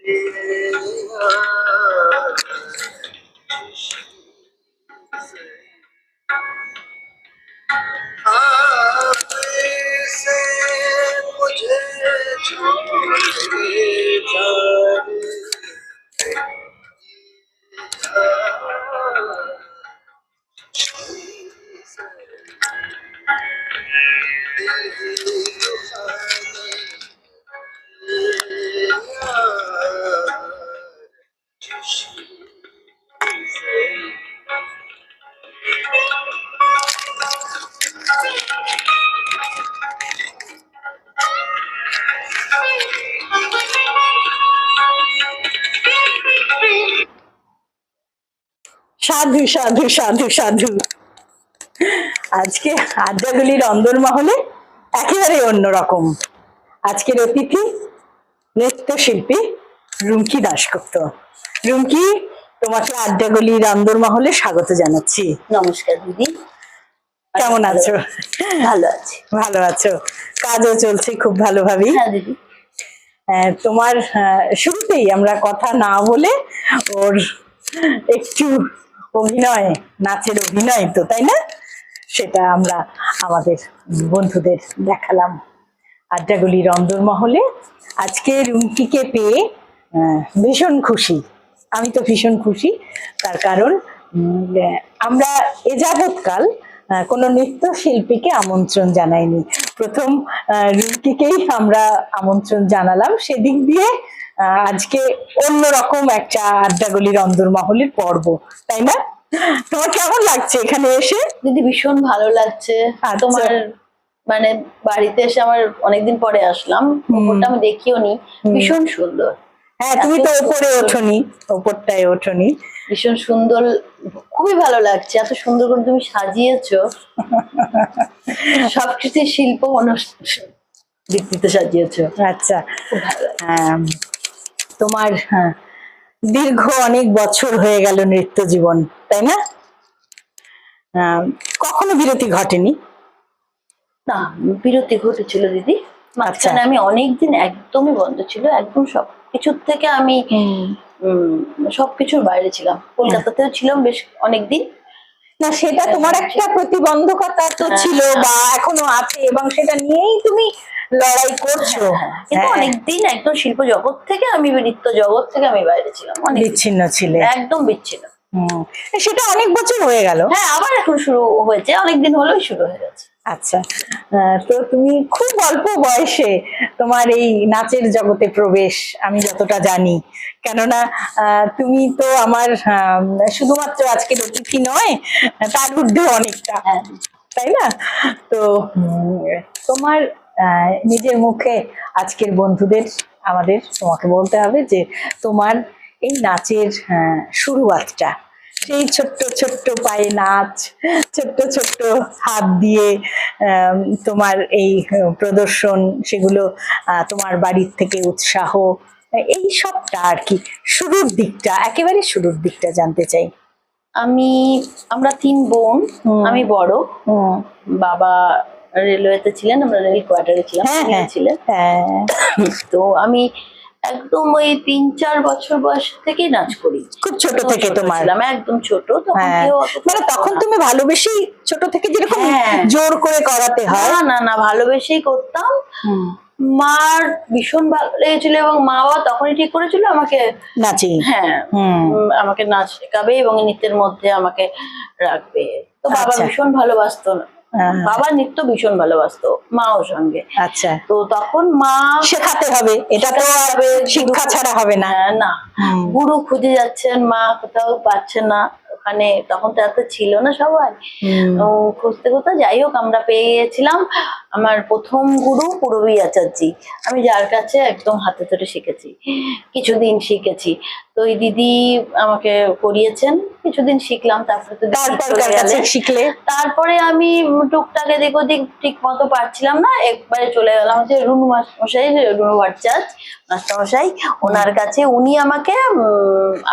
आपसे मुझे छूटे সাধু সাধু সাধু সাধু। আজকে আড্ডাগুলির অন্দরমহলে একেবারে অন্যরকম। আজকের অতিথি নৃত্যশিল্পী রুমকি দাশগুপ্ত। রুমকি, তোমাকে আড্ডাগুলির অন্দরমহলে স্বাগত জানাচ্ছি। নমস্কার দিদি, কেমন আছো? ভালো আছি। ভালো আছো? কাজও চলছে খুব ভালোভাবেই? হ্যাঁ দিদি। তোমার শুরুতেই আমরা কথা না বলে ওর একটু অভিনয়, নাচের অভিনয় তো, তাই না? সেটা আমরা আমাদের বন্ধুদের দেখালাম আড্ডাগুলির অন্দরমহলে। আজকে রুমকিকে পেয়ে ভীষণ খুশি। আমি তো ভীষণ খুশি, তার কারণ আমরা এ যাবৎকাল কোনো নৃত্যশিল্পীকে আমন্ত্রণ জানাইনি। প্রথম রুমকিকেই আমরা আমন্ত্রণ জানালাম। সেদিক দিয়ে আজকে অন্যরকম একটা আড্ডাগুলির অন্দরমহলের পর্ব, তাই না? তোমার কেমন লাগছে এখানে এসে? দিদি ভীষণ ভালো লাগছে। তোমার মানে বাড়িতে এসে আমার অনেকদিন পরে আসলাম, ওপরটা আমি দেখিও নি, ভীষণ সুন্দর। হ্যাঁ, তুমি তো ওপরে ওঠোনি, ওপরটায় ওঠোনি। ভীষণ সুন্দর, খুবই ভালো লাগছে। এত সুন্দর করে তুমি সাজিয়েছো, সবকিছু শিল্প ভিত্তিতে সাজিয়েছো। আচ্ছা, তোমার দীর্ঘ অনেক বছর হয়ে গেল নৃত্য জীবন, তাই না? কখনো বিরতি ঘটেনি? না, বিরতি ঘটেছিল দিদি। মাঝখানে আমি অনেকদিন একদমই বন্ধ ছিল, একদম সবকিছুর থেকে আমি সবকিছুর বাইরে ছিলাম। কলকাতাতেও ছিলাম বেশ অনেকদিন। না, সেটা তোমার একটা প্রতিবন্ধকতা তো ছিল বা এখনো আছে, এবং সেটা নিয়েই তুমি লড়াই করছো। কিন্তু অনেকদিন একদম শিল্প জগৎ থেকে, আমি নৃত্য জগৎ থেকে আমি বাইরে ছিলাম, বিচ্ছিন্ন ছিলে, একদম বিচ্ছিন্ন। সেটা অনেক বছর হয়ে গেল। হ্যাঁ, আবার এখন শুরু হয়েছে, অনেকদিন হলেও শুরু হয়ে গেছে। আচ্ছা, তো তুমি খুব অল্প বয়সে তোমার এই নাচের জগতে প্রবেশ, আমি যতটা জানি। কেননা তুমি তো আমার শুধুমাত্র আজকের অতিথি নয়, তার ঊর্ধ্বে অনেকটা, তাই না? তো তোমার নিজের মুখে আজকের বন্ধুদের, আমাদের তোমাকে বলতে হবে যে তোমার এই নাচের শুরুয়াতটা, সেই ছোট্ট ছোট্ট পায়ে নাচ, ছোট্ট ছোট্ট হাত দিয়ে তোমার এই প্রদর্শন, সেগুলো তোমার বাড়ির থেকে উৎসাহ, এই সবটা আর কি, শুরুর দিকটা, একেবারে শুরুর দিকটা জানতে চাই। আমরা 3 বোন, আমি বড়। বাবা রেলওয়েতে ছিলেন, আমরা রেল কোয়ার্টারে ছিলাম। তো আমি একদম ওই 3-4 বছর বয়স থেকে নাচ করি, খুব ছোট থেকে। তোমার একদম ছোট, মানে তখন তুমি ভালোবেসে ছোট থেকে যেরকম জোর করে করাতে হয়? না না, ভালোবেসেই করতাম। মার ভীষণ ভালো লেগেছিল এবং মা বাবা তখনই ঠিক করেছিল আমাকে নাচে, আমাকে নাচ শেখাবে এবং নৃত্যের মধ্যে আমাকে রাখবে। তো বাবা ভীষণ ভালোবাসতো, বাবা নৃত্য ভীষণ ভালোবাসতো, মাও সঙ্গে। আচ্ছা, তো তখন মা শেখাতে হবে, এটা তো শিক্ষা ছাড়া হবে না। না, গুরু খুঁজে যাচ্ছেন, মা কোথাও পাচ্ছেন না ওখানে, তখন তো এত ছিল না সবাই, খুঁজতে খুঁজতে যাই হোক আমরা পেয়ে গেছিলাম আমার প্রথম গুরু পুরবী আচার্যি। আমি যার কাছে একদম হাতে ধরে শিখেছি, কিছুদিন শিখেছি। তো ওই দিদি আমাকে করিয়েছেন, কিছুদিন শিখলাম। তারপরে আমি টুকটাক এদিক ওদিক ঠিক মতো পারছিলাম না, একবারে চলে গেলাম হচ্ছে রুনু মশাই, রুনু ভট্টাচার্য মাস্টারমশাই, ওনার কাছে। উনি আমাকে,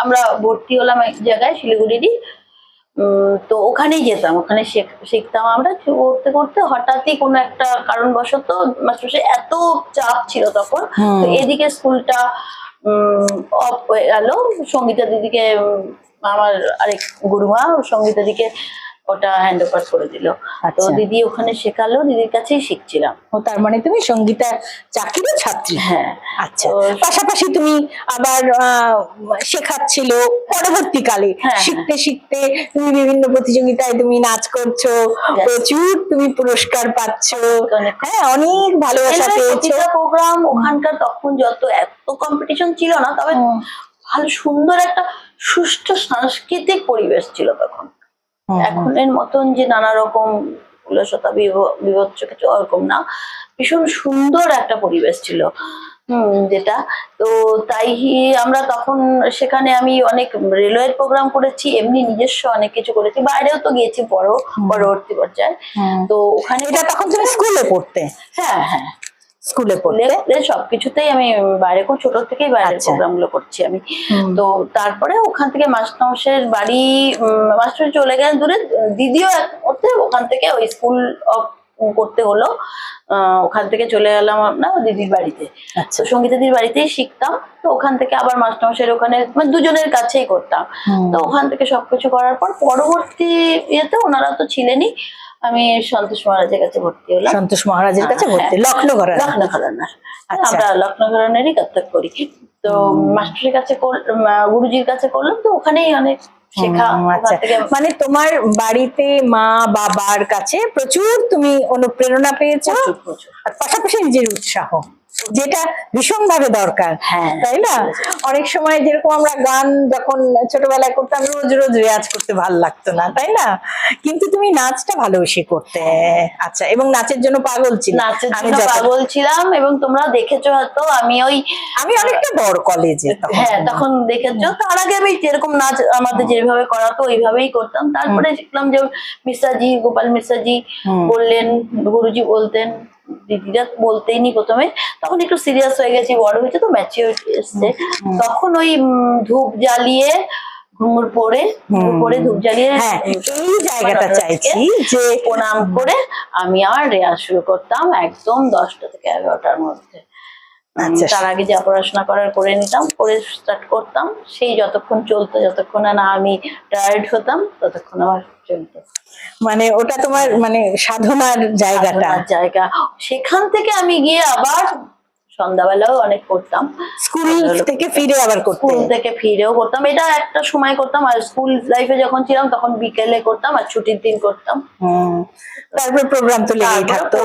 আমরা ভর্তি হলাম এক জায়গায় শিলিগুড়িরই, তো ওখানেই যেতাম, ওখানে শিখতাম। আমরা করতে করতে হঠাৎই কোনো একটা কারণবশত মাস্টারমশাই, এত চাপ ছিল তখন, তো এদিকে স্কুলটা অফ হয়ে গেল। সঙ্গীতা দিদিকে আমার আরেক গুরুমা সঙ্গীতা দিদিকে ওটা হ্যান্ড ওভার করে দিল। তো আচ্ছা। দিদি ওখানে শেখালো, দিদির কাছেই শিখছিলাম। ও তার মানে তুমি সঙ্গীতা চাকিরও ছাত্রী? হ্যাঁ। আচ্ছা, তো পাশাপাশি তুমি আবার শেখাচ্ছিল পরবর্তীকালে, হ্যাঁ, শিখতে শিখতে তুমি বিভিন্ন প্রতিযোগিতায় তুমি নাচ করছো, Yes. প্রচুর তুমি পুরস্কার পাচ্ছো, অনেক। হ্যাঁ অনেক ভালোবাসা রেলওয়ে পেয়েছো। প্রতিটা প্রোগ্রাম ওখানকার, তখন এত কম্পিটিশন ছিল না, তবে ভালো সুন্দর একটা সুষ্ঠু সাংস্কৃতিক পরিবেশ ছিল তখন। এখনের মতন যে নানা রকম উল্লাসতা বিভৎস কিছু ওরকম না, ভীষণ সুন্দর একটা পরিবেশ ছিল। যেটা তো তাই আমরা তখন সেখানে আমি অনেক রেলওয়ের প্রোগ্রাম করেছি, এমনি নিজস্ব অনেক কিছু করেছি, বাইরেও তো গিয়েছি পরবর্তী পর্যায়ে। তো ওখানে এটা তখন তুমি স্কুলে পড়তে? হ্যাঁ হ্যাঁ, স্কুলে পড়তে সবকিছুতেই আমি বাইরে, খুব ছোট থেকেই বাইরের আচ্ছা। প্রোগ্রাম গুলো করছি আমি। তো তারপরে ওখান থেকে মাস্টারমশাইয়ের বাড়ি, মাস্টার চলে গেলেন দূরে, দিদিও ওখান থেকে ওই স্কুল করতে হলো, ওখান থেকে চলে গেলাম না দিদির বাড়িতে। আচ্ছা। তো সঙ্গীতা দিদির বাড়িতেই শিখতাম। তো ওখান থেকে আবার মাস্টারমশাইয়ের ওখানে, মানে দুজনের কাছেই করতাম। তো ওখান থেকে সবকিছু করার পর পরবর্তী ইয়েতে ওনারা তো ছিলেনই, আমি সন্তোষ মহারাজের কাছে ভর্তি হলাম। সন্তোষ মহারাজের কাছে ভর্তি? লখনৌ ঘরানা? লখনৌ ঘরানা। আচ্ছা। আমরা লখনৌ ঘরানারই কত্থক করি। তো মাস্টারের কাছে গুরুজির কাছে করলাম, তো ওখানেই অনেক শেখা। আচ্ছা, মানে তোমার বাড়িতে মা বাবার কাছে প্রচুর তুমি অনুপ্রেরণা পেয়েছো, প্রচুর। আর পাশাপাশি নিজের উৎসাহ, যেটা ভীষণ ভাবে দরকার, হ্যাঁ, তাই না? অনেক সময় যেরকম আমরা গান যখন ছোটবেলায় করতাম, রোজ রোজ রেয়াজ করতে ভালো লাগতো না, তাই না? কিন্তু তুমি নাচটা ভালোবেসে করতে। আচ্ছা, এবং নাচের জন্য পাগল ছিল? নাচের জন্য পাগল ছিলাম, এবং তোমরা দেখেছো হয়তো আমি অনেকটা বড় কলেজে, হ্যাঁ তখন দেখেছো। তার আগে আমি যেরকম নাচ আমাদের যেভাবে করাতো ওইভাবেই করতাম। তারপরে শিখলাম যে মিশ্রাজি, গোপাল মিশ্রাজি বললেন, গুরুজি বলতেন, দিদিরা বলতেইনি প্রথমে, তখন একটু সিরিয়াস হয়ে গেছি, বড় হয়েছে তো, ম্যাচিউরিটি এসছে, তখন ওই ধূপ জ্বালিয়ে ঘুঙুর পরে ধূপ জ্বালিয়ে এই জায়গাটা চাইছি যে প্রণাম করে আমি আর রেয়াজ শুরু করতাম একদম 10টা থেকে 11টার মধ্যে। তার আগে যা পড়াশোনা করার করে নিতাম, করে স্টার্ট করতাম, সেই যতক্ষণ চলতো, যতক্ষণ না আমি টায়ার্ড হতাম ততক্ষণ আমার চলতো। মানে ওটা তোমার মানে সাধনার জায়গা। সেখান থেকে আমি গিয়ে আবার সন্ধ্যাবেলাও অনেক করতাম, স্কুল থেকে ফিরে আবার করতাম, স্কুল থেকে ফিরেও করতাম। এটা একটা সময় করতাম, আর স্কুল লাইফে যখন ছিলাম তখন বিকেলে করতাম, আর ছুটির দিন করতাম। তারপর প্রোগ্রাম তো লেগেই থাকতো।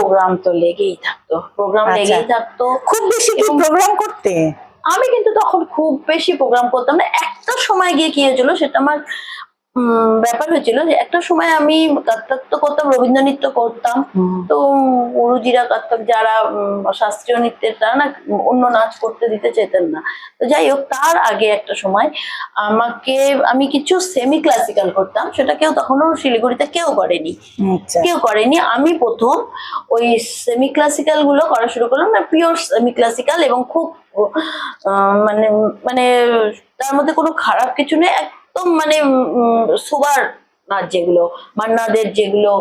প্রোগ্রাম লেগেই থাকতো। খুব বেশি কি প্রোগ্রাম করতে? আমি কিন্তু তখন খুব বেশি প্রোগ্রাম করতাম না। একটা সময় গিয়ে কি হয়েছিল, সেটা আমার ব্যাপার হয়েছিল যে একটা সময় আমি কত্থক তো করতাম, রবীন্দ্র নৃত্য করতাম। তো গুরুজিরা কত্থক যারা শাস্ত্রীয় নৃত্যের, তারা না অন্য নাচ করতে দিতে চেতেন না। তো যাই হোক, তার আগে একটা সময় আমি কিছু সেমি ক্লাসিক্যাল করতাম, সেটা কেউ তখনও শিলিগুড়িতে কেউ করেনি। আমি প্রথম ওই সেমি ক্লাসিক্যাল গুলো করা শুরু করলাম, না পিওর সেমি ক্লাসিক্যাল, এবং খুব মানে মানে তার মধ্যে কোনো খারাপ কিছু নেই, একদম মানে সোবার নাচ যেগুলো, মান্নাদের যেগুলো,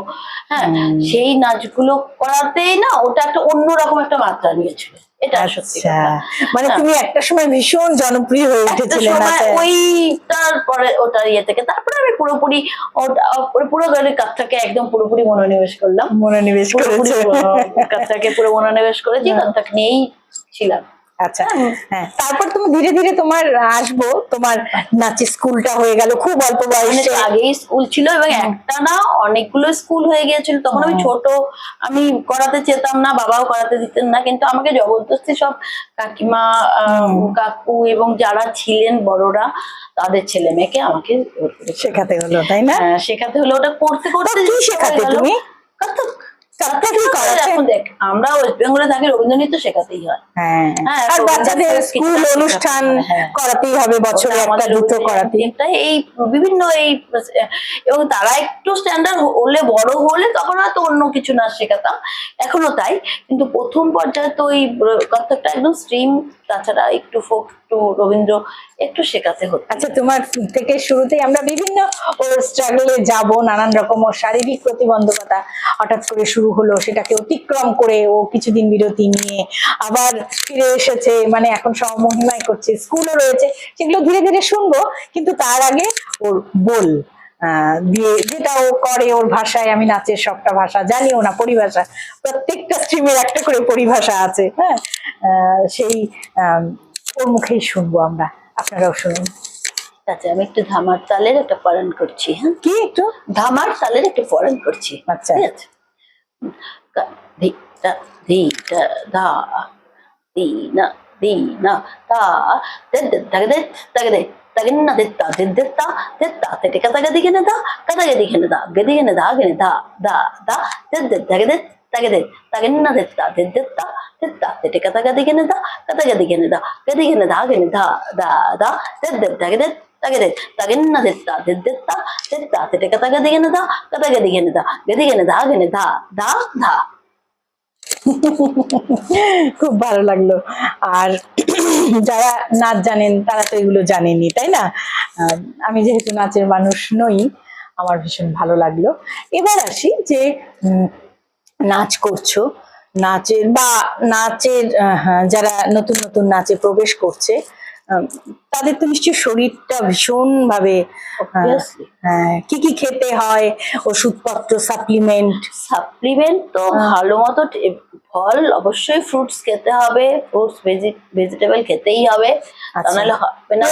হ্যাঁ সেই নাচগুলো করাতেই না ওটা একটা অন্যরকম একটা মাত্রা নিয়েছিল। এটা সত্যি কথা। মানে তুমি একটা সময় ভীষণ জনপ্রিয় হয়ে উঠেছিলে ওইটার পরে, ওটার ইয়ে থেকে তারপরে আমি পুরোপুরি পুরো গানের কাজটাকে একদম পুরোপুরি মনোনিবেশ করলাম। কাজটাকে পুরো মনোনিবেশ করেছি, কাজটাকে নিয়েই ছিলাম। আচ্ছা, হ্যাঁ। তারপর তুমি ধীরে ধীরে তোমার আসবো, তোমার নাচের স্কুলটা হয়ে গেল খুব অল্প বয়সে। আগেই স্কুল ছিল, এবং একটা না অনেকগুলো স্কুল হয়ে গিয়েছিল। তখন আমি ছোট, আমি করাতে চেতাম না, বাবাও করাতে দিতেন না, কিন্তু আমাকে জবরদস্তি সব কাকিমা, কাকু এবং যারা ছিলেন বড়রা, তাদের ছেলে মেয়েকে আমাকে শেখাতে হলো, তাই না? শেখাতে হলো। ওটা করতে করতে কি শেখাতে তুমি? কত্থক। এখন দেখ, আমরা ওয়েস্ট বেঙ্গলে থাকি, রবীন্দ্র নৃত্য শেখাতেই হয়। আর বাচ্চাদের স্কুল অনুষ্ঠান করাতেই হবে, বছরে একটা দুটো করাতেই। এই বিভিন্ন এবং তারা একটু স্ট্যান্ডার্ড হলে, বড় হলে, তখন হয়তো অন্য কিছু নাচ শেখাতাম, এখনো তাই। কিন্তু প্রথম পর্যায়ে তো ওই কত্থকটা একদম স্ট্রিম তাছাড়া একটু ফোক, একটু রবীন্দ্র একটু শেখাতে হতো। আচ্ছা, তোমার থেকে শুরুতেই আমরা বিভিন্ন ওর স্ট্রাগলে যাব, নানান রকম ওর শারীরিক প্রতিবন্ধকতা হঠাৎ করে শুরু হলো, সেটাকে অতিক্রম করে ও কিছুদিন বিরতি নিয়ে আবার ফিরে এসেছে, মানে এখন সমমহিমায় করছে, স্কুলও রয়েছে, সেগুলো ধীরে ধীরে শুনবো। কিন্তু তার আগে ওর বল দিয়ে যেটা ও করে ওর ভাষায়, আমি নাচের সবটা ভাষা জানিও না, পরিভাষা, প্রত্যেকটা স্ট্রিমের একটা করে পরিভাষা আছে, হ্যাঁ, সেই ওর মুখেই শুনবো আমরা, আপনারাও শুনুন। আচ্ছা, আমি একটু ধামার তালের একটা পরাণ করছি। হ্যাঁ, কি একটু ধামার তালের একটা পরাণ করছি। আচ্ছা। ঠিক আছে। ধি টা ধি টা ধা দি না দি না তা দে দে দাগে দে দাগে দে দাগে না দে তা দে তা তে তে কাতা গদি গেনে দা কাতা গদি গেনে দা গদি গেনে দা গেনে দা দা দা দে দে দাগে দে দাগে দে দাগে না দে তা তে তে কাতা গদি গেনে দা কাতা গদি গেনে দা গদি গেনে দা গেনে দা দা দা দে দে দাগে দে দাগে দে দাগে না দে তা তে তে কাতা গদি গেনে দা কাতা গদি গেনে দা গদি গেনে দা গেনে দা দা দা। খুব ভালো লাগলো। আর যারা নাচ জানেন তারা তো এগুলো জানেনই, তাই না? আমি যেহেতু নাচের মানুষ নই, আমার ভীষণ ভালো লাগলো। এবার আসি যে নাচ করছো, নাচের যারা নতুন নতুন নাচে প্রবেশ করছে, তাদের তো নিশ্চয়ই শরীরটা ভীষণ ভাবে Obviously. কি কি খেতে হয়, ওষুধপত্র, সাপ্লিমেন্ট তো ভালো মতো ফল, অবশ্যই ফ্রুটস খেতে হবে, ফ্রুটস ভেজিটেবল খেতেই হবে, তা নাহলে হবে না।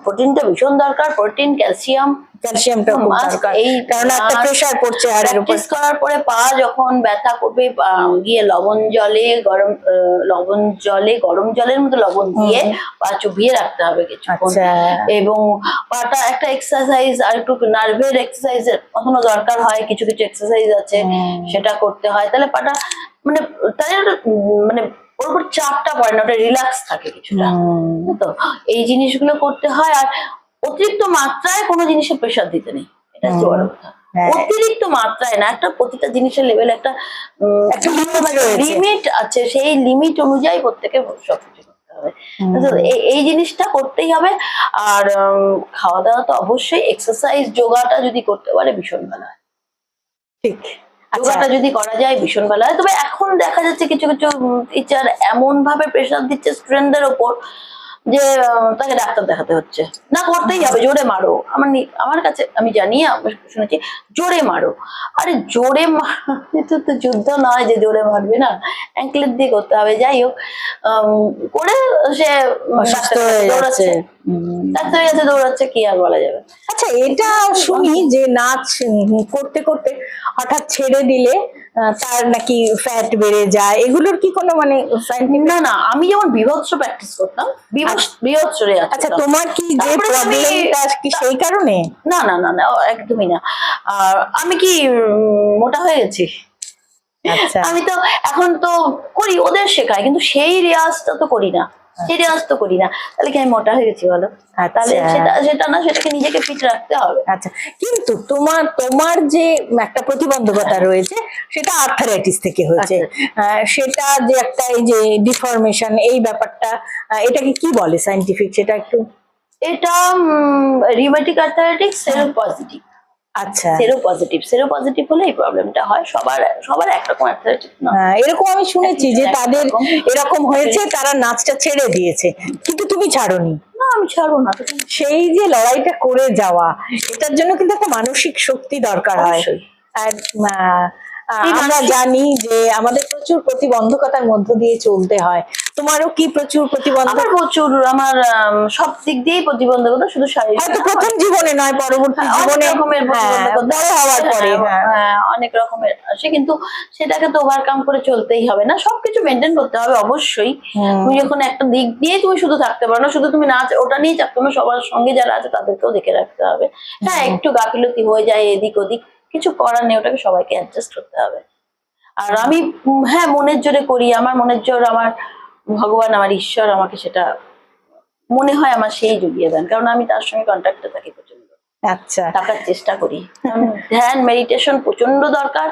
প্রোটিনটা ভীষণ দরকার, প্রোটিন, ক্যালসিয়ামটা খুব দরকার, এই কারণ একটা প্রেসার পড়ছে হাড়ের উপর। প্র্যাকটিস করার পরে পা যখন ব্যথা করবে, গিয়ে লবণ গরম জলের মধ্যে লবণ দিয়ে পা চুবিয়ে রাখতে হবে কিছুক্ষণ। এবং পাটা একটা এক্সারসাইজ, আর একটু নার্ভের এক্সারসাইজের কখনো দরকার হয়, কিছু কিছু এক্সারসাইজ আছে সেটা করতে হয়, তাহলে পাটা মানে মানে ওর উপর চাপটা পড়ে না, ওটা রিল্যাক্স থাকে কিছুটা। তো এই জিনিসগুলো করতে হয়। আর অতিরিক্ত মাত্রায় কোনো জিনিসে প্রেশার দিতে নেই, এটা হচ্ছে বড় কথা। অতিরিক্ত মাত্রায় না, একটা প্রতিটা জিনিসের লেভেল একটা লিমিট আছে, সেই লিমিট অনুযায়ী প্রত্যেকে সবকিছু করতে হবে। এই জিনিসটা করতেই হবে। আর খাওয়া দাওয়া তো অবশ্যই, এক্সারসাইজ, যোগাটা যদি করতে পারে ভীষণ ভালো হয়। ঠিক, যোগাটা যদি করা যায় ভীষণ ভালো হয়। তবে এখন দেখা যাচ্ছে কিছু কিছু টিচার এমন ভাবে প্রেশার দিচ্ছে স্টুডেন্টদের ওপর যে তাকে ডাক্তার দেখাতে হচ্ছে, না করতেই হবে, জোরে মারো। আমার কাছে আমি জানি, শুনেছি জোরে মারো। আরে জোরে এটা তো যুদ্ধ নয় যে জোরে মারবে না, অ্যাঙ্কলেট দিয়ে করতে হবে। যাই হোক, করে সে দৌড়াচ্ছে, ডাক্তারের কাছে দৌড়াচ্ছে, কি আর বলা যাবে। আচ্ছা, এটা শুনি যে নাচ করতে করতে হঠাৎ ছেড়ে দিলে তার নাকি ফ্যাট বেড়ে যায়, এগুলোর কি কোনো মানে না না, আমি যেমন বিভৎস প্র্যাকটিস করতাম, বিভৎস রে। আচ্ছা, তোমার কি যে প্রবলেমটা কি সেই কারণে? না না না না, একদমই না। আর আমি কি মোটা হয়ে গেছি? আচ্ছা, আমি তো এখন তো করি, ওদের শেখায়, কিন্তু সেই রেয়াজটা তো করি না, সেই রেয়াজ তো করি না। তাহলে কি আমি মোটা হয়ে গেছি বলো? তাহলে সেটা না, সেটাকে নিজেকে ফিট রাখতে হবে। আচ্ছা, কিন্তু তোমার যে একটা প্রতিবন্ধকতা রয়েছে, সেটা আর্থারাইটিস থেকে হয়েছে। সেটা যে একটা এই যে ডিফরমেশন, এই ব্যাপারটা, এটাকে কি বলে সায়েন্টিফিক, সেটা একটু? এটা রিউমেটিক আর্থারাইটিস সেরোপজিটিভ। আচ্ছা, সেরোপজিটিভ হলে এই প্রবলেমটা হয়। সবার একরকম আর্থারাইটিস না। এরকম আমি শুনেছি যে তাদের এরকম হয়েছে, তারা নাচটা ছেড়ে দিয়েছে, কিন্তু তুমি ছাড়োনি। না, আমি ছাড়বো না। সেই যে লড়াইটা করে যাওয়া, এটার জন্য কিন্তু একটা মানসিক শক্তি দরকার হয়। আর আমরা জানি যে আমাদের প্রচুর প্রতিবন্ধকতার মধ্য দিয়ে চলতে হয়। তোমারও কি প্রচুর প্রতিবন্ধকতা? প্রচুর, আমার সব দিক দিয়েই প্রতিবন্ধকতা, শুধু শারীরিক। হয়তো প্রথম জীবনে নয়, পরবর্তী জীবনে বড় হওয়ার পরে অনেক রকমের আসে, কিন্তু সেটাকে তো ওভারকাম করে চলতেই হবে। না, সবকিছু মেনটেন করতে হবে অবশ্যই। তুমি যখন একটা দিক দিয়ে তুমি শুধু থাকতে পারো না, শুধু তুমি নাচ ওটা নিয়ে থাকতে না, সবার সঙ্গে যারা আছে তাদেরকেও দেখে রাখতে হবে। হ্যাঁ, একটু গাফিলতি হয়ে যায় এদিক ওদিক, কিছু করার নেই, ওটাকে সবাইকে অ্যাডজাস্ট করতে হবে। আর আমি মনের জোরে করি, আমার মনের জোর, আমার ভগবান, আমার ঈশ্বর আমাকে সেটা মনে হয় আমার সেই জুগিয়ে দেন, কারণ আমি তার সঙ্গে কন্ট্যাক্টে থাকি প্রচন্ড। আচ্ছা, থাকার চেষ্টা করি। ধ্যান, মেডিটেশন প্রচন্ড দরকার।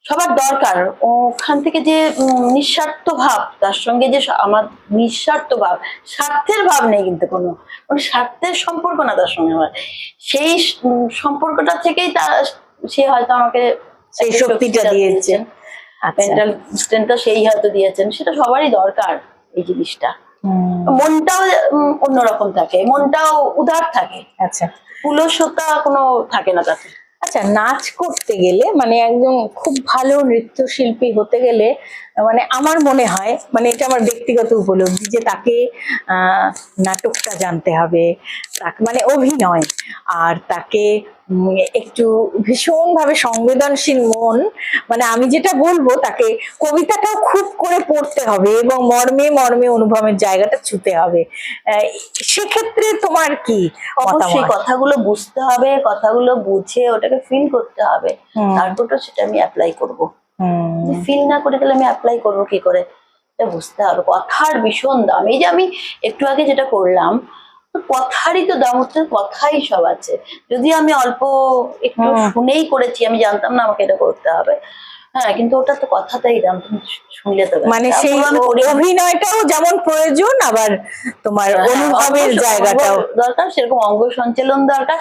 সবার দরকার। ওখান থেকে যে নিঃস্বার্থ ভাব, তার সঙ্গে যে আমার নিঃস্বার্থ ভাব, স্বার্থের ভাব নেই কিন্তু কোনো স্বার্থের সম্পর্ক না তার সঙ্গে আমার, সেই সম্পর্কটা থেকেই সে হয়তো আমাকে সেই একটা শক্তিটা দিয়েছে। আচ্ছা। মেন্টাল স্ট্রেংথটা সেই হয়তো দিয়েছেন, সেটা সবারই দরকার এই জিনিসটা। মনটাও অন্যরকম থাকে, মনটাও উদার থাকে। আচ্ছা, পুলসতা কোনো থাকে না তাতে। আচ্ছা, নাচ করতে গেলে মানে একদম খুব ভালো নৃত্যশিল্পী হতে গেলে মানে আমার মনে হয়, মানে এটা আমার ব্যক্তিগত উপলব্ধি, যে তাকে নাটকটা জানতে হবে, তাকে মানে অভিনয়, আর তাকে একটু ভীষণভাবে সংবেদনশীল মন, মানে আমি যেটা বলবো, তাকে কবিতাটাও খুব করে পড়তে হবে এবং মর্মে মর্মে অনুভবের জায়গাটা ছুতে হবে। সেক্ষেত্রে তোমার কি অবশ্যই মতামত? কথাগুলো বুঝতে হবে, কথাগুলো বুঝে ওটাকে ফিল করতে হবে, তারপর তো সেটা আমি অ্যাপ্লাই করবো। ফিল না করে তাহলে আমি অ্যাপ্লাই করবো কি করে, এটা বুঝতে হবে। কথার ভীষণ দাম। এই যে আমি একটু আগে যেটা করলাম, কথারই তো দাম হচ্ছে, কথাই সব আছে। যদি আমি অল্প একটু শুনেই করেছি, আমি জানতাম না আমাকে এটা করতে হবে, হ্যাঁ, কিন্তু ওটা তো কথাটাই দাম, তুমি শুনলে তো মানে সেই অভিনয়টাও যেমন প্রয়োজন, আবার তোমার অনুভবের জায়গাটাও দরকার, সেরকম অঙ্গ সঞ্চালন দরকার,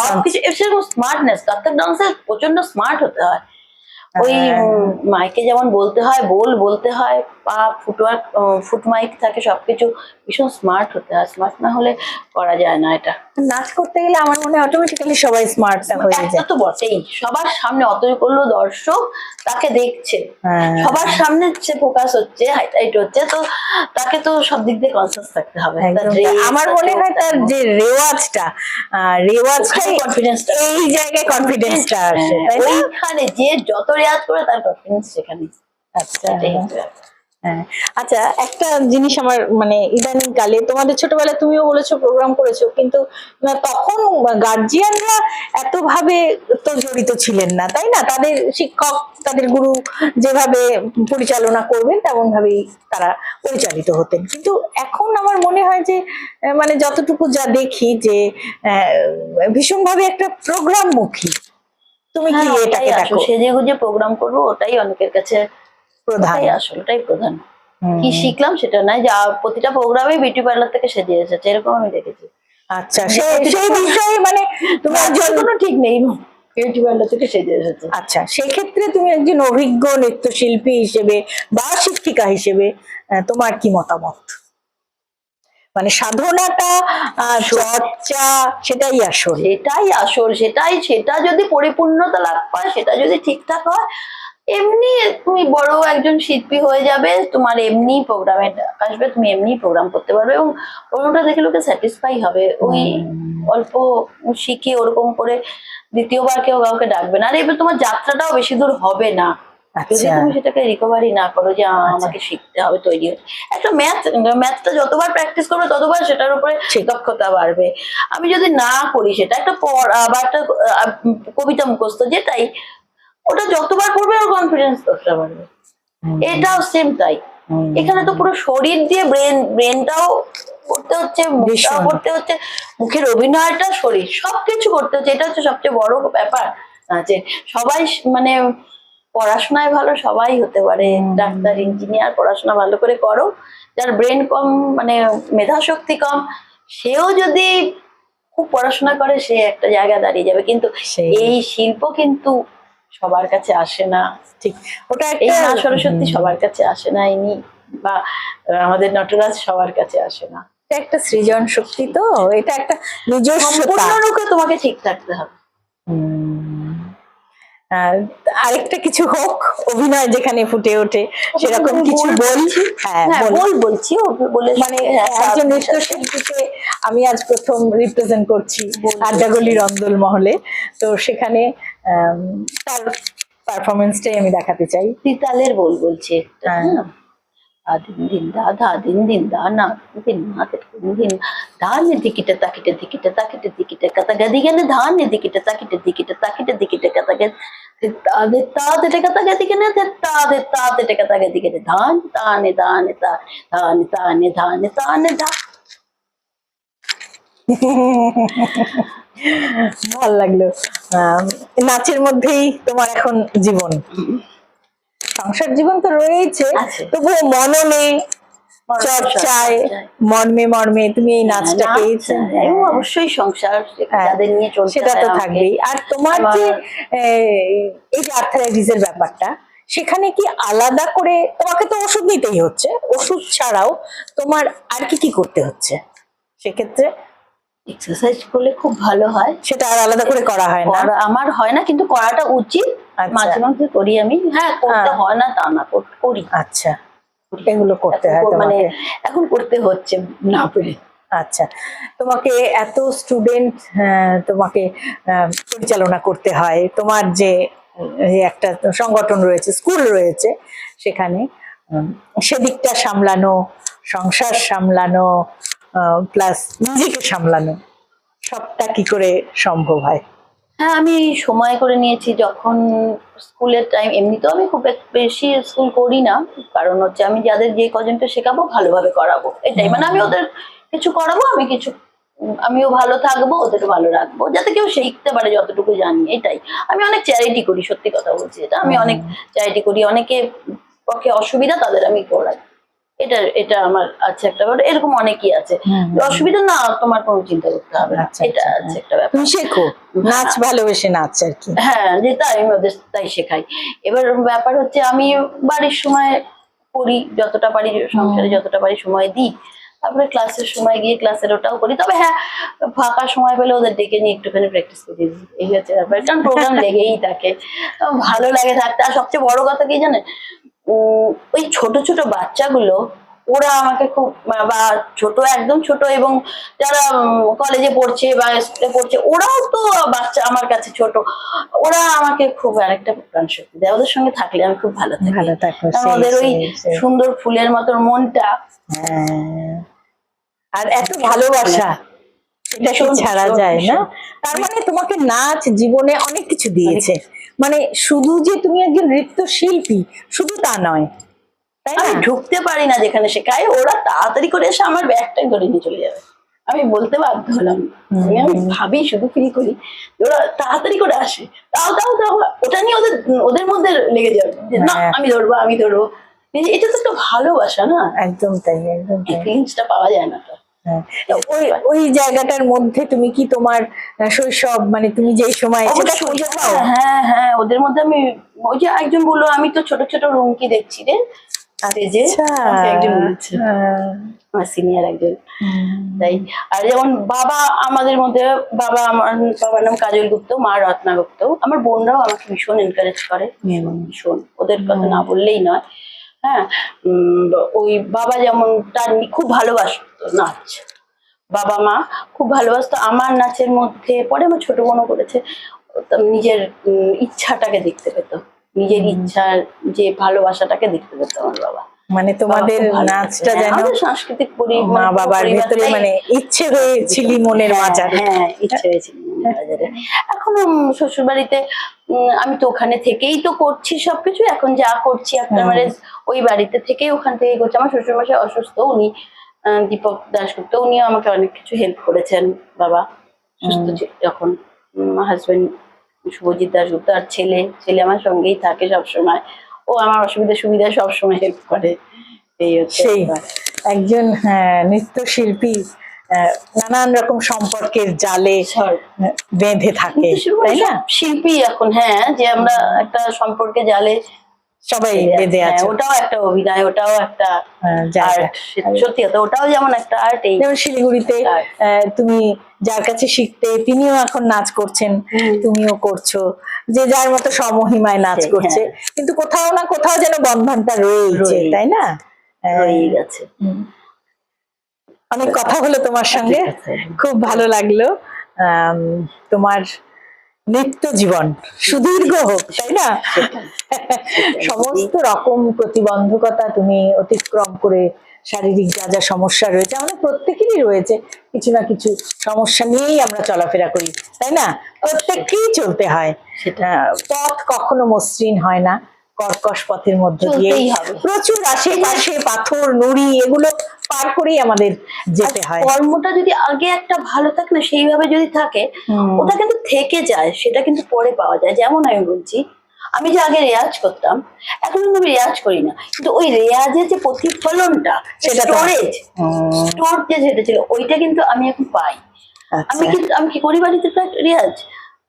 সবকিছু সেরকম স্মার্টনেস। কত্থক ডান্সে প্রচন্ড স্মার্ট হতে হয়। ওই মাইকে যেমন বলতে হয়, বলতে হয়, পা ফুটওয়ার্ক, ফুট মাইক থাকে, সবকিছু ভীষণ স্মার্ট হতে হয়। স্মার্ট না হলে করা যায় না এটা। নাচ করতে গেলে আমার মনে হয় অটোমেটিক্যালি সবাই স্মার্ট হয়ে যায়। একটা তো বটেই, সবার সামনে অতই করলো দর্শক তাকে দেখছে, সবার সামনে সে ফোকাস হচ্ছে, হাইলাইট হচ্ছে, তো তাকে তো সব দিক দিয়ে কনসিয়াস থাকতে হবে। আমার মনে হয় তার যে রেওয়াজটা কনফিডেন্সটা, এই জায়গায় কনফিডেন্সটা আসে, তাই না? ওইখানে যে যত রেওয়াজ করে তার কনফিডেন্স সেখানে। আচ্ছা, হ্যাঁ। আচ্ছা, একটা জিনিস আমার মানে ইদানিং কালে, তোমাদের ছোটবেলায় তুমিও বলেছো প্রোগ্রাম করেছো, কিন্তু তখন গার্জিয়ানরা এত ভাবে তো জড়িত ছিলেন না, তাই না? তাদের শিক্ষক, তাদের গুরু যেভাবে পরিচালনা করবেন তেমন ভাবেই তারা পরিচালিত হতেন। কিন্তু এখন আমার মনে হয় যে মানে যতটুকু যা দেখি, যে ভীষণভাবে একটা প্রোগ্রাম মুখী। তুমি কি এটাকে দেখো? সেজে গুজে প্রোগ্রাম করবো, ওটাই অনেকের কাছে প্রধান, আসলে ওটাই প্রধান। কি শিখলাম সেটা নয়, যে প্রতিটা প্রোগ্রামে বিউটি পার্লার থেকে সেজে এসেছে, এরকম আমি দেখেছি। আচ্ছা, সেই বিষয়ে মানে তোমার কোনো ঠিক নেই, বিউটি পার্লার থেকে সেজে এসেছে। আচ্ছা, সেক্ষেত্রে তুমি একজন অভিজ্ঞ নৃত্যশিল্পী হিসেবে বা শিক্ষিকা হিসেবে তোমার কি মতামত? মানে সাধনাটা, চর্চা, সেটাই আসল, সেটা যদি পরিপূর্ণতা লাভ পায়, সেটা যদি ঠিকঠাক হয়, এমনি তুমি বড় একজন শিল্পী হয়ে যাবে, তোমার এমনি প্রোগ্রামে আসবে, তুমি এমনি প্রোগ্রাম করতে পারবে, এবং প্রোগ্রামটা দেখে লোকে স্যাটিসফাই হবে। ওই অল্প শিখে ওরকম করে দ্বিতীয়বার কেউ কাউকে ডাকবে না। আর এবার তোমার যাত্রাটাও বেশি দূর হবে না যদি তুমি সেটাকে রিকভারি না করো, যে আমাকে শিখতে হবে, তৈরি হচ্ছে একটা ম্যাথটা যতবার প্র্যাকটিস করবে ততবার সেটার উপরে দক্ষতা বাড়বে। আমি যদি না করি, সেটা একটা পড়া বা একটা কবিতা মুখস্থ, যেটাই, ওটা যতবার পড়বে ওর কনফিডেন্স ততটা বাড়বে। এটাও সেম তাই। এখানে তো পুরো শরীর দিয়ে ব্রেনটাও করতে হচ্ছে, মুখটাও করতে হচ্ছে, মুখের অভিনয়টা, শরীর, সবকিছু করতে হচ্ছে। এটা হচ্ছে সবচেয়ে বড় ব্যাপার। যে সবাই মানে পড়াশোনায় ভালো সবাই হতে পারে, ডাক্তার, ইঞ্জিনিয়ার, পড়াশোনা ভালো করে করো, যার ব্রেন কম, মানে মেধা শক্তি কম, সেও যদি খুব পড়াশোনা করে, সে একটা জায়গায় দাঁড়িয়ে যাবে। কিন্তু এই শিল্প কিন্তু সবার কাছে আসে না। ঠিক, ওটা এই মা সরস্বতী সবার কাছে আসে না, ইনি বা আমাদের নটরাজ সবার কাছে আসে না। এটা একটা সৃজন শক্তি, তো এটা একটা নিজস্ব, সম্পূর্ণরূপে তোমাকে ঠিক থাকতে হবে। আরেকটা কিছু হোক, অভিনয় যেখানে ফুটে ওঠে সেরকম কিছু বলছি। মানে একজন নৃত্যশিল্পীকে আমি আজ প্রথম রিপ্রেজেন্ট করছি আড্ডাগলির অন্দল মহলে, তো সেখানে তার পারফরমেন্সটাই আমি দেখাতে চাই। তিতালের বলছি, দিন দিন দা ধা দিন দিন দা না দিন না দিন ধান দিকিটে তাকিটে দিকিটে তাকিটে দিকিটে কাতা গদি গেলে ধান দিকিটে তাকিটে দিকিটে তাকিটে দিকিটে কাতা গদি তাদে তাদে কাতা গদি গেলে তাদে তাদে কাতা গদি গেলে ধান তানে দানে তা ধানে তানে ধানে তানে ধা। ভাল লাগলো। নাচের মধ্যেই তোমার এখন জীবন, সংসার জীবন তো রয়েছে, আছে। তবুও মননে চর্চায় মর্মে মর্মে তুমি এই নাচটাকে এবং অবশ্যই সংসার হ্যাঁ, যাদের নিয়ে চলতে সেটা হয় তো আমাকে। থাকবেই। আর তোমার যে এই যে আর্থারাইটিসের ব্যাপারটা, সেখানে কি আলাদা করে তোমাকে তো ওষুধ নিতেই হচ্ছে, ওষুধ ছাড়াও তোমার আর কি কি করতে হচ্ছে সেক্ষেত্রে? এক্সারসাইজ করলে খুব ভালো হয়, সেটা আর আলাদা করে করা হয় না? আমার হয় না, কিন্তু করাটা উচিত। আচ্ছা। মাঝে মাঝে করি আমি, হ্যাঁ করতে হ্যাঁ। হয় না তা না, করি। আচ্ছা, এগুলো করতে হয় মানে তোমাকে? এখন করতে হচ্ছে না পেরে। আচ্ছা, তোমাকে এত স্টুডেন্ট তোমাকে পরিচালনা করতে হয়, তোমার যে একটা সংগঠন রয়েছে, স্কুল রয়েছে, সেখানে সেদিকটা সামলানো, সংসার সামলানো, প্লাস নিজেকে সামলানো, সবটা কি করে সম্ভব হয়? হ্যাঁ, আমি সময় করে নিয়েছি। যখন স্কুলের টাইম, এমনিতেও আমি খুব বেশি স্কুল করি না, কারণ হচ্ছে আমি যাদের যে কজনকে শেখাবো ভালোভাবে করাবো, এটাই। মানে আমি ওদের কিছু করাবো, আমি কিছু আমিও ভালো থাকবো, ওদেরও ভালো রাখবো, যাতে কেউ শিখতে পারে যতটুকু জানি, এটাই। আমি অনেক চ্যারিটি করি, সত্যি কথা বলছি, এটা আমি অনেক চ্যারিটি করি। অনেকে পক্ষে অসুবিধা তাদের আমি করাই, এটা আমার আছে একটা ব্যাপার। এরকম অনেকেই আছে, অসুবিধা না তোমার কোনো চিন্তা করতে হবে না, এটা আছে একটা ব্যাপার। তুমি শেখো নাচ, ভালোবেসে নাচ আর কি। হ্যাঁ, যেটা আমি ওদের তাই শেখাই। এবার ব্যাপার হচ্ছে আমি বাড়ির সময় করি যতটা পারি, সংসারে যতটা পারি সময় দিই, তারপরে ক্লাসের সময় গিয়ে ক্লাসের ওটাও করি। তবে হ্যাঁ, ফাঁকা সময় পেলে ওদের ডেকে নিয়ে একটুখানি প্র্যাকটিস করি, এই হচ্ছে ব্যাপার। কারণ প্রোগ্রাম লেগেই থাকে, ভালো লাগে থাকতে। আর সবচেয়ে বড় কথা কি জানেন, ওই ছোট ছোট বাচ্চাগুলো, ওরা আমাকে খুব, বা ছোট, একদম ছোট, এবং যারা কলেজে পড়ছে বা স্কুলে পড়ছে, ওরাও তো বাচ্চা আমার কাছে ছোট, ওরা আমাকে খুব আরেকটা প্রাণ শক্তি দেয়। ওদের সঙ্গে থাকলে আমি খুব ভালো থাকি, কারণ ওদের ওই সুন্দর ফুলের মতন মনটা, আর এত ভালোবাসা, এটা কি ছাড়া যায় না? তার মানে তোমাকে নাচ জীবনে অনেক কিছু দিয়েছে। মানে শুধু যে তুমি একজন নৃত্য শিল্পী শুধু তা নয়, তাই আমি না? ঢুকতে পারি না যেখানে শেখায়, ওরা তাড়াতাড়ি করে এসে আমার ব্যাগটাই ধরে নিয়ে চলে যাবে। আমি বলতে বাধ্য হলাম, আমি ভাবি, শুধু ফিল করি, ওরা তাড়াতাড়ি করে আসে, তাও ওটা নিয়ে ওদের মধ্যে লেগে যাবে যে না আমি ধরবো। এটা তো একটা ভালোবাসা না? একদম তাই, একদম তাই। ফিলিংসটা পাওয়া যায় না তো। ওই জায়গাটার মধ্যে তুমি কি তোমার শৈশব, মানে তুমি যে সময়, হ্যাঁ হ্যাঁ, ওদের মধ্যে আমি, ওই যে একজন বললো আমি তো ছোট ছোট রুমকি দেখছি রে স্টেজে, একজন বলেছে, আমার সিনিয়র একজন। তাই। আর যেমন বাবা, আমাদের মধ্যে বাবার নাম কাজল গুপ্ত, মা রত্না গুপ্ত। আমার বোনরাও আমাকে ভীষণ এনকারেজ করে, ভীষণ, ওদের কথা না বললেই নয়। হ্যাঁ, ওই বাবা যেমন তার খুব ভালোবাসতো নাচ, বাবা মা খুব ভালোবাসতো আমার নাচের মধ্যে। পরে আমার ছোট বোনও করেছে, নিজের ইচ্ছাটাকে দেখতে পেত, নিজের ইচ্ছার যে ভালোবাসাটাকে দেখতে পেত আমার বাবা। মানে তোমাদের নাচটা যেন সাংস্কৃতিক মা বাবার ভেতরে, মানে ইচ্ছে হয়েছিল মনের বাজারে। হ্যাঁ, ইচ্ছে হয়েছিল মনের বাজারে। এখনো শ্বশুর বাড়িতে আমি তো ওখানে থেকেই তো করছি সবকিছু, এখন যা করছি আপনার মানে ওই বাড়িতে থেকেই, ওখান থেকেই করছি। আমার শ্বশুর মশাই অসুস্থ, উনি দীপক দাশগুপ্ত, উনিও আমাকে অনেক কিছু হেল্প করেছেন। বাবা সুস্থ ছিল যখন, হাজবেন্ড শুভজিৎ দাশগুপ্ত, আর ছেলে আমার সঙ্গেই থাকে সবসময়, ও আমার অসুবিধা সুবিধা সবসময় হেল্প করে। এই হচ্ছে একজন নৃত্যশিল্পী নানান রকম সম্পর্কের জালে বেঁধে থাকে, তাই না? শিল্পী এখন, হ্যাঁ, যে আমরা একটা সম্পর্কে জালে সবাই বেঁধে আছে, ওটাও একটা অভিনয়, ওটাও একটা আর্ট। সত্যি কথা, ওটাও যেমন একটা আর্ট। যেমন শিলিগুড়িতে তুমি যার কাছে শিখতে, তিনিও এখন নাচ করছেন, তুমিও করছো, যে যার মতো সমহিমায় নাচ করছে, কিন্তু কোথাও না কোথাও যেন বন্ধনটা রয়েছে, তাই না? রয়ে গেছে। অনেক কথা হলো তোমার সঙ্গে, খুব ভালো লাগলো। তোমার নৃত্য জীবন সুদীর্ঘ হোক, তাই না? সমস্ত রকম প্রতিবন্ধকতা তুমি অতিক্রম করে, শারীরিক যা যা সমস্যা রয়েছে, আমাদের প্রত্যেকেরই রয়েছে, কিছু না কিছু সমস্যা নিয়েই আমরা চলাফেরা করি, তাই না? প্রত্যেককেই চলতে হয়, সেটা পথ কখনো মসৃণ হয় না, কর্কশ পথের মধ্যে দিয়ে প্রচুর আশেপাশে পাথর নুড়ি এগুলো পার করেই আমাদের যেতে হয়। কর্মটা যদি আগে একটা ভালো থাকে না, সেইভাবে যদি থাকে, ওটা কিন্তু থেকে যায়, সেটা কিন্তু পরে পাওয়া যায়। যেমন আমি বলছি, আমি যে আগে রেয়াজ করতাম, এখন কিন্তু আমি রেয়াজ করি না, কিন্তু ওই রেয়াজের যে প্রতিফলনটা, সেটা তো- স্টোরেজ, স্টোর যেটা ছিল ওইটা কিন্তু আমি এখন পাই। আচ্ছা। আমি কি করি বাড়িতে রেয়াজ,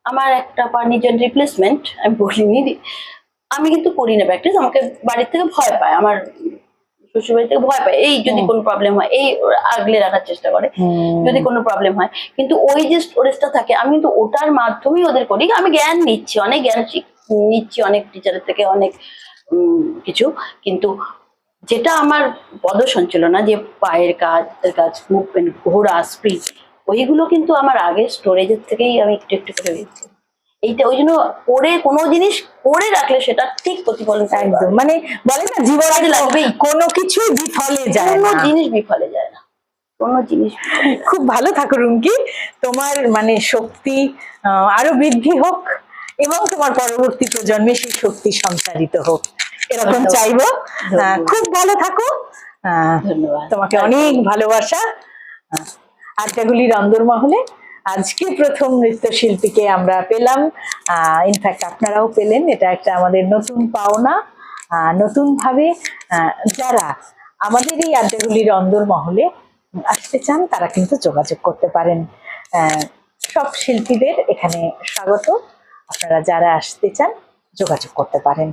আমার একটা পার্নিজন রিপ্লেসমেন্ট আমি বলিনি, আমি কিন্তু করি না প্র্যাকটিস, আমাকে বাড়ির থেকে ভয় পায়, আমার শ্বশুরবাড়ি থেকে ভয় পায়, এই যদি কোনো প্রবলেম হয় এই ওরা আগলে রাখার চেষ্টা করে যদি কোনো প্রবলেম হয়, কিন্তু ওই যে স্টোরেজটা থাকে আমি কিন্তু ওটার মাধ্যমেই ওদের করি। আমি জ্ঞান নিচ্ছি, অনেক জ্ঞান নিচ্ছি অনেক টিচারের থেকে, অনেক কিছু, কিন্তু যেটা আমার পদসঞ্চালনা, যে পায়ের কাজ, মুভমেন্ট, ঘোরা, স্পিড, ওইগুলো কিন্তু আমার আগে স্টোরেজের থেকেই আমি একটু একটু করে দিচ্ছি। এইটা ওই জন্য করে কোনো জিনিস করে রাখলে সেটা ঠিক প্রতিফলন পাবে। একদম, মানে বলে না জীবনে কাজে লাগবেই। কোনো কিছু বিফলে যায় কোনো না। জিনিস বিফলে যায় না, কোনো জিনিস বিফলে যায় না। খুব ভালো থাকো রুমকি, তোমার মানে শক্তি আরো বৃদ্ধি হোক এবং তোমার পরবর্তী প্রজন্মে সেই শক্তি সঞ্চারিত হোক, এরকম ধন্যবাদ। চাইবো। ধন্যবাদ। খুব ভালো থাকো। ধন্যবাদ। তোমাকে অনেক ভালোবাসা। আড্ডাগুলির অন্দরমহলে আজকে প্রথম নৃত্যশিল্পীকে আমরা পেলাম, ইনফ্যাক্ট আপনারাও পেলেন, এটা একটা আমাদের নতুন পাওনা। নতুন ভাবে যারা আমাদের এই আড্ডাগুলির অন্দরমহলে আসতে চান তারা কিন্তু যোগাযোগ করতে পারেন। সব শিল্পীদের এখানে স্বাগত, আপনারা যারা আসতে চান যোগাযোগ করতে পারেন।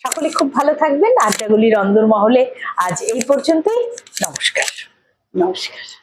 সকলে খুব ভালো থাকবেন। আড্ডাগুলির অন্দরমহলে আজ এই পর্যন্তই। নমস্কার। নমস্কার।